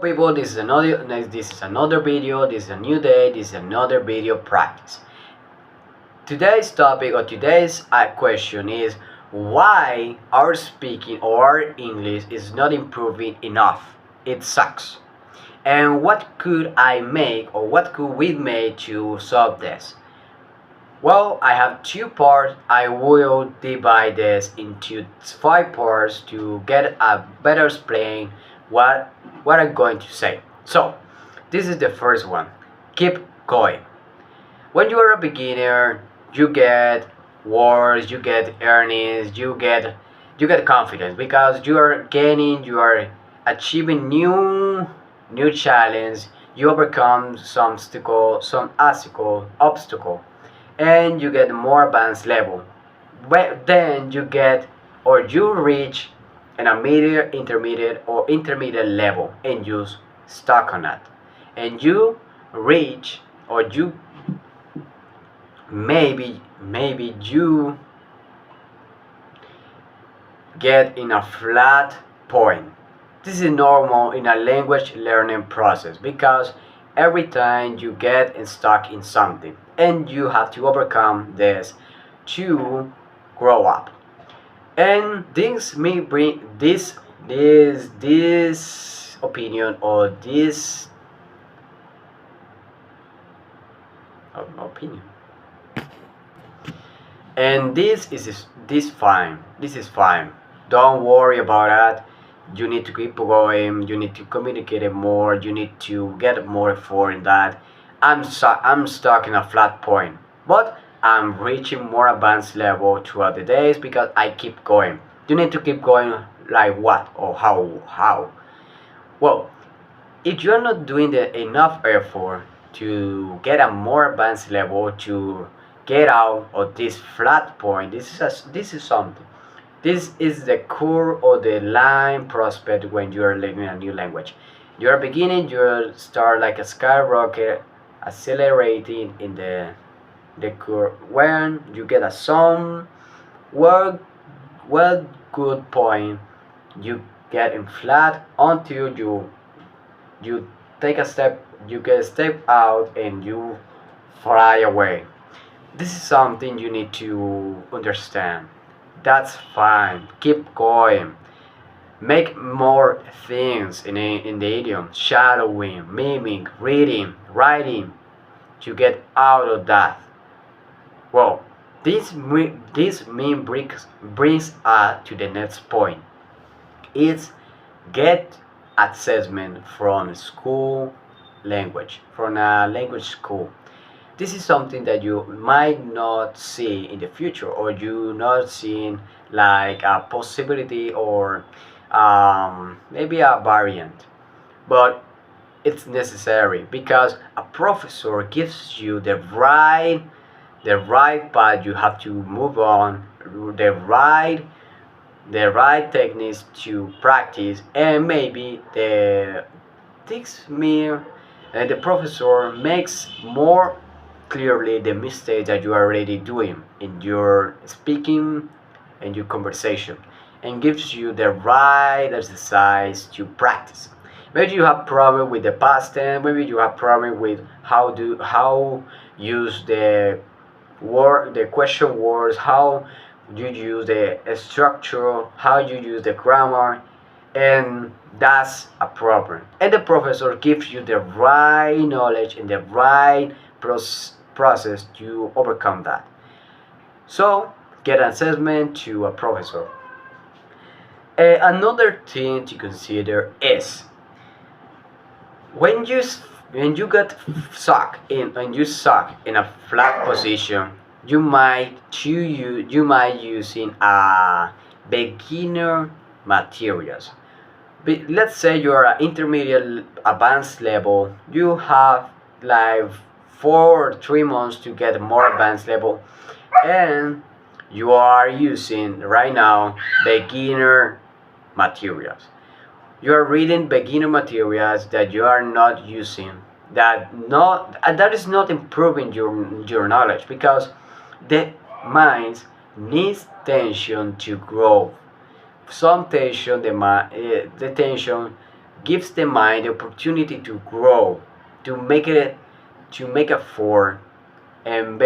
People, this is another video, this is a new day, this is another video practice. Today's topic or today's question is why our speaking or our English is not improving enough. It sucks. And what could I make or what could we make to solve this? Well, I have two parts. I will divide this into five parts to get a better explain what I'm going to say. So, this is the first one. Keep going. When you are a beginner, you get words, you get earnings, you get confidence because you are achieving new challenge. You overcome some obstacle, and you get more advanced level. But then you get or you reach an intermediate or intermediate level and you stuck on that, and you reach or you maybe you get in a flat point. This is normal in a language learning process because every time you get stuck in something and you have to overcome this to grow up. And this may bring this opinion or this opinion. And this is fine. Don't worry about that. You need to keep going, you need to communicate it more, you need to get more effort in that. I'm stuck in a flat point, but I'm reaching more advanced level throughout the days because I keep going. You need to keep going. Like what or how? Well, if you're not doing the enough effort to get a more advanced level, to get out of this flat point, this is something. This is the core or the line prospect when you are learning a new language. You're beginning, you start like a skyrocket, accelerating in the curve. When you get a some well well good point, you get in flat until you take a step, you get a step out and you fly away. This is something you need to understand. That's fine. Keep going. Make more things in the idiom. Shadowing, miming, reading, writing to get out of that. Well, this mean brings us to the next point. It's get assessment from school language, from a language school. This is something that you might not see in the future or you not seeing like a possibility or maybe a variant, but it's necessary because a professor gives you the right path you have to move on, the right techniques to practice, and maybe the professor makes more clearly the mistake that you are already doing in your speaking and your conversation, and gives you the right exercise to practice. Maybe you have problem with the past tense, maybe you have problem with how use the question words, how you use the structure, how you use the grammar, and that's a problem. And the professor gives you the right knowledge and the right process to overcome that. So get an assessment to a professor. Another thing to consider is when you get suck in a flat position, you might using a beginner materials. Let's say you are an intermediate advanced level, you have like 4 or 3 months to get more advanced level, and you are using right now beginner materials. You are reading beginner materials that you are not using, that is not improving your knowledge because the mind needs tension to grow. Some tension, the tension gives the mind the opportunity to grow, to make it, to make a effort, and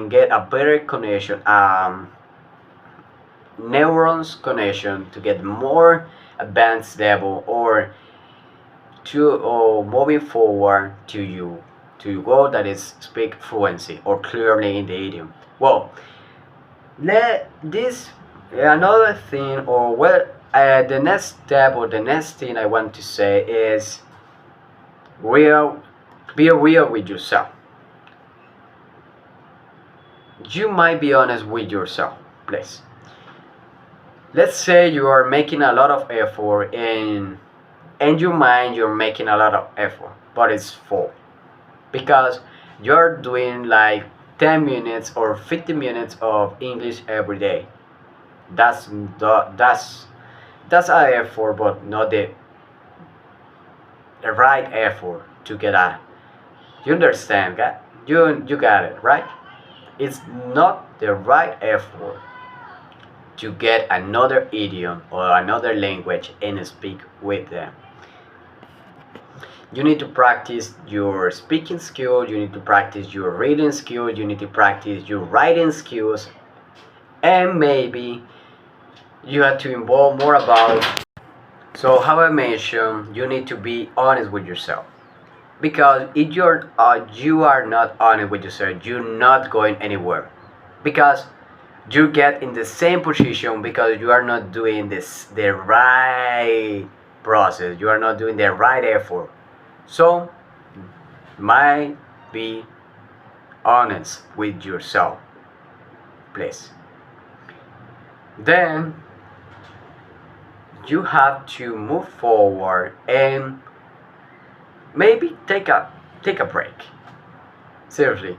get a better connection, neurons connection, to get more advanced level, or to moving forward to you, to goal that is speak fluency or clearly in the idiom. Well, let this another thing, or well, the next step or the next thing I want to say is real. Be real with yourself. You might be honest with yourself, please. Let's say you are making a lot of effort, and in your mind you're making a lot of effort, but it's full because you're doing like 10 minutes or 15 minutes of English every day. That's that's an effort, but not the right effort to get at. You understand? You got it, right? It's not the right effort to get another idiom or another language and speak with them. You need to practice your speaking skill, you need to practice your reading skill, you need to practice your writing skills, and maybe you have to involve more about. So, how I mentioned, you need to be honest with yourself. Because if you are not honest with yourself, you're not going anywhere. Because you get in the same position because you are not doing this the right process. You are not doing the right effort. So, might be honest with yourself, please. Then you have to move forward and maybe take a break. Seriously,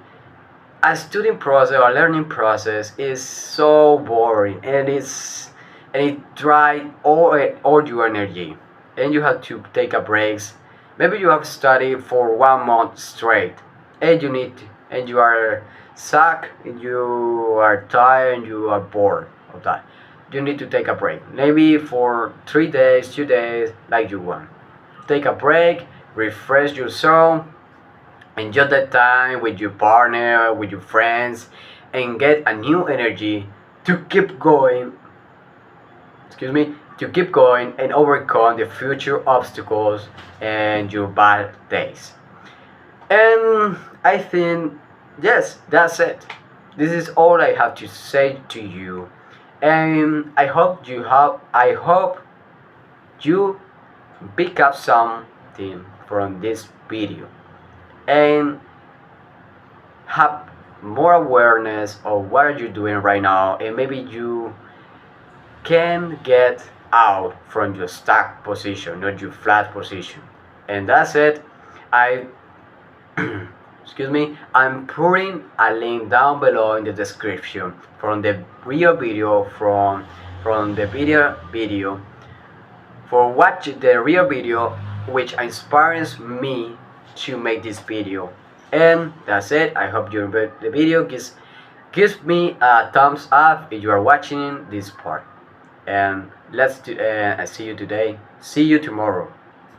a student process or learning process is so boring, and it dries all your energy, and you have to take a breaks. Maybe you have studied for 1 month straight, and and you are suck, and you are tired, and you are bored of that. You need to take a break, maybe for 3 days, 2 days, like you want. Take a break, refresh yourself, enjoy that time with your partner, with your friends, and get a new energy to keep going. Excuse me, to keep going and overcome the future obstacles and your bad days. And I think, yes, that's it. This is all I have to say to you. And I hope you pick up something from this video and have more awareness of what you're doing right now, and maybe you can get out from your stuck position, not your flat position. And that's it. I excuse me, I'm putting a link down below in the description from the real video, from the video for watch the real video, which inspires me to make this video. And that's it. I hope you enjoyed the video. Gives me a thumbs up if you are watching this part. And I see you today. See you tomorrow.